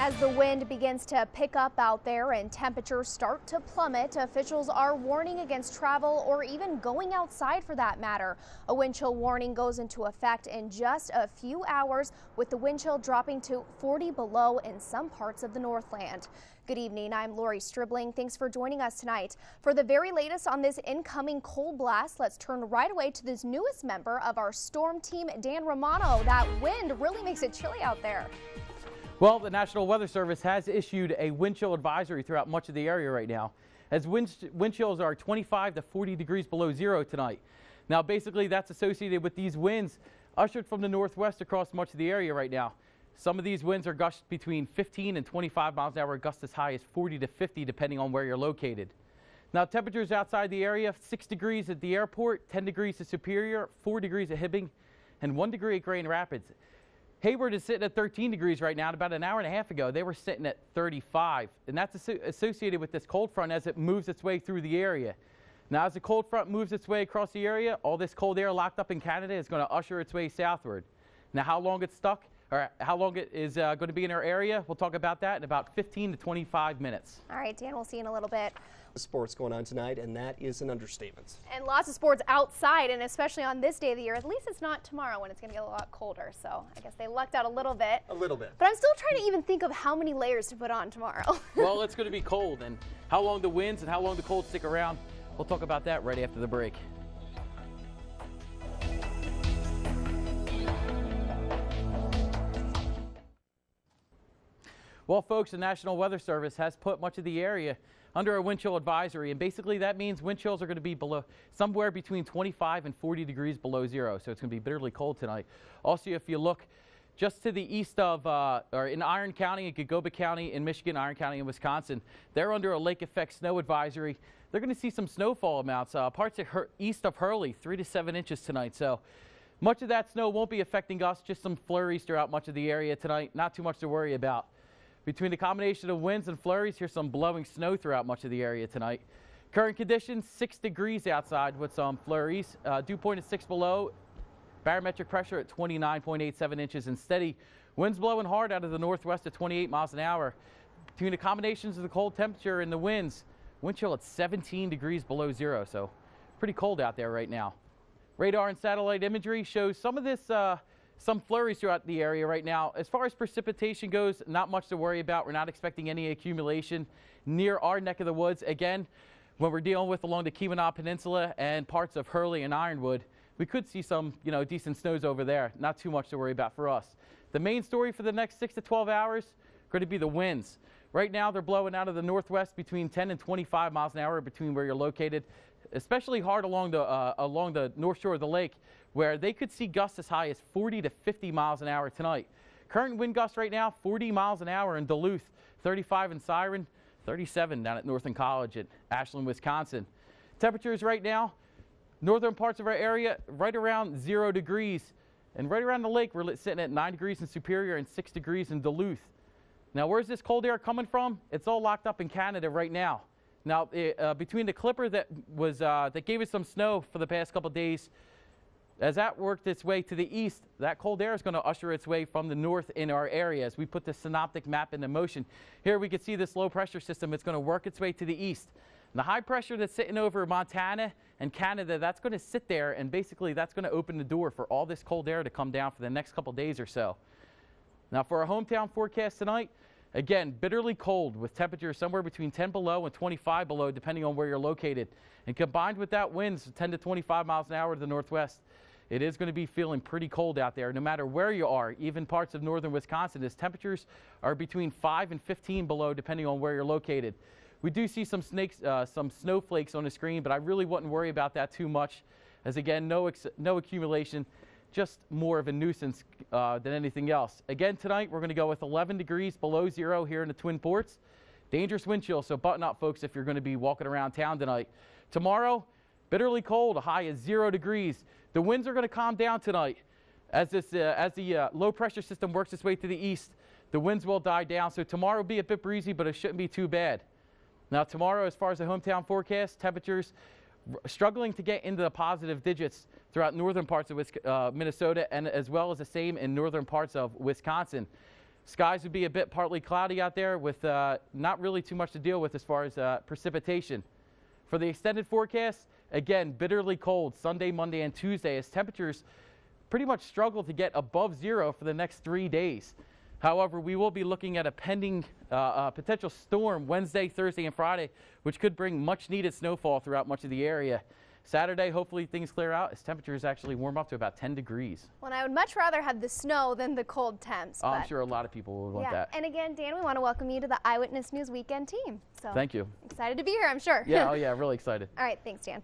As the wind begins to pick up out there and temperatures start to plummet, officials are warning against travel or even going outside for that matter. A wind chill warning goes into effect in just a few hours, with the wind chill dropping to 40 below in some parts of the Northland. Good evening, I'm Lori Stribling. Thanks for joining us tonight. For the very latest on this incoming cold blast, let's turn right away to this newest member of our storm team, Dan Romano. That wind really makes it chilly out there. Well, the National Weather Service has issued a wind chill advisory throughout much of the area right now, as wind chills are 25 to 40 degrees below zero tonight. Now, basically, that's associated with these winds ushered from the northwest across much of the area right now. Some of these winds are gusts between 15 and 25 miles an hour, gusts as high as 40 to 50, depending on where you're located. Now, temperatures outside the area: 6 degrees at the airport, 10 degrees at Superior, 4 degrees at Hibbing, and 1 degree at Grand Rapids. Hayward is sitting at 13 degrees right now, and about an hour and a half ago they were sitting at 35, and that's associated with this cold front as it moves its way through the area. Now, as the cold front moves its way across the area, all this cold air locked up in Canada is going to usher its way southward. Now, how long it's stuck, or how long it is going to be in our area, we'll talk about that in about 15 to 25 minutes. All right, Dan, we'll see you in a little bit. Sports going on tonight, and that is an understatement. And lots of sports outside, and especially on this day of the year. At least it's not tomorrow when it's going to get a lot colder, so I guess they lucked out a little bit. A little bit. But I'm still trying to even think of how many layers to put on tomorrow. Well, it's going to be cold, and how long the winds and how long the cold stick around, we'll talk about that right after the break. Well, folks, the National Weather Service has put much of the area under a wind chill advisory, and basically that means wind chills are going to be below somewhere between 25 and 40 degrees below zero, so it's going to be bitterly cold tonight. Also, if you look just to the east of, or in Iron County, Gagoba County in Michigan, Iron County in Wisconsin, they're under a lake effect snow advisory. They're going to see some snowfall amounts, parts of east of Hurley, 3 to 7 inches tonight. So much of that snow won't be affecting us, just some flurries throughout much of the area tonight. Not too much to worry about. Between the combination of winds and flurries, here's some blowing snow throughout much of the area tonight. Current conditions: 6 degrees outside with some flurries. Dew point at 6 below. Barometric pressure at 29.87 inches and steady. Winds blowing hard out of the northwest at 28 miles an hour. Between the combinations of the cold temperature and the winds, wind chill at 17 degrees below zero, so pretty cold out there right now. Radar and satellite imagery shows some of this some flurries throughout the area right now. As far as precipitation goes, not much to worry about. We're not expecting any accumulation near our neck of the woods. Again, when we're dealing with along the Keweenaw Peninsula and parts of Hurley and Ironwood, we could see some, decent snows over there. Not too much to worry about for us. The main story for the next 6 to 12 hours going to be the winds. Right now, they're blowing out of the northwest between 10 and 25 miles an hour between where you're located, especially hard along the north shore of the lake, where they could see gusts as high as 40 to 50 miles an hour tonight. Current wind gusts right now, 40 miles an hour in Duluth, 35 in Siren, 37 down at Northern College at Ashland, Wisconsin. Temperatures right now, northern parts of our area, right around 0 degrees. And right around the lake, we're sitting at 9 degrees in Superior and 6 degrees in Duluth. Now, where's this cold air coming from? It's all locked up in Canada right now. Now, between the clipper that gave us some snow for the past couple days, as that worked its way to the east, that cold air is going to usher its way from the north in our area as we put the synoptic map into motion. Here we can see this low pressure system. It's going to work its way to the east. And the high pressure that's sitting over Montana and Canada, that's going to sit there, and basically that's going to open the door for all this cold air to come down for the next couple days or so. Now, for our hometown forecast tonight, again, bitterly cold with temperatures somewhere between 10 below and 25 below, depending on where you're located. And combined with that winds 10 to 25 miles an hour to the northwest, it is going to be feeling pretty cold out there, no matter where you are. Even parts of northern Wisconsin, as temperatures are between 5 and 15 below, depending on where you're located. We do see some snowflakes on the screen, but I really wouldn't worry about that too much, as again, no accumulation, just more of a nuisance than anything else. Again, tonight we're going to go with 11 degrees below zero here in the Twin Ports. Dangerous wind chill, so button up, folks, if you're going to be walking around town tonight. Tomorrow, bitterly cold, a high of 0 degrees. The winds are going to calm down tonight. As the low pressure system works its way to the east, the winds will die down. So tomorrow will be a bit breezy, but it shouldn't be too bad. Now, tomorrow, as far as the hometown forecast, temperatures struggling to get into the positive digits throughout northern parts of Minnesota, and as well as the same in northern parts of Wisconsin. Skies would be a bit partly cloudy out there with not really too much to deal with as far as precipitation. For the extended forecast, again, bitterly cold Sunday, Monday, and Tuesday as temperatures pretty much struggle to get above 0 for the next 3 days. However, we will be looking at a pending potential storm Wednesday, Thursday, and Friday, which could bring much needed snowfall throughout much of the area. Saturday, hopefully things clear out as temperatures actually warm up to about 10 degrees. Well, I would much rather have the snow than the cold temps. I'm sure a lot of people would want that. And again, Dan, we want to welcome you to the Eyewitness News Weekend team. So thank you. Excited to be here, I'm sure. Yeah, oh yeah, really excited. All right, thanks, Dan.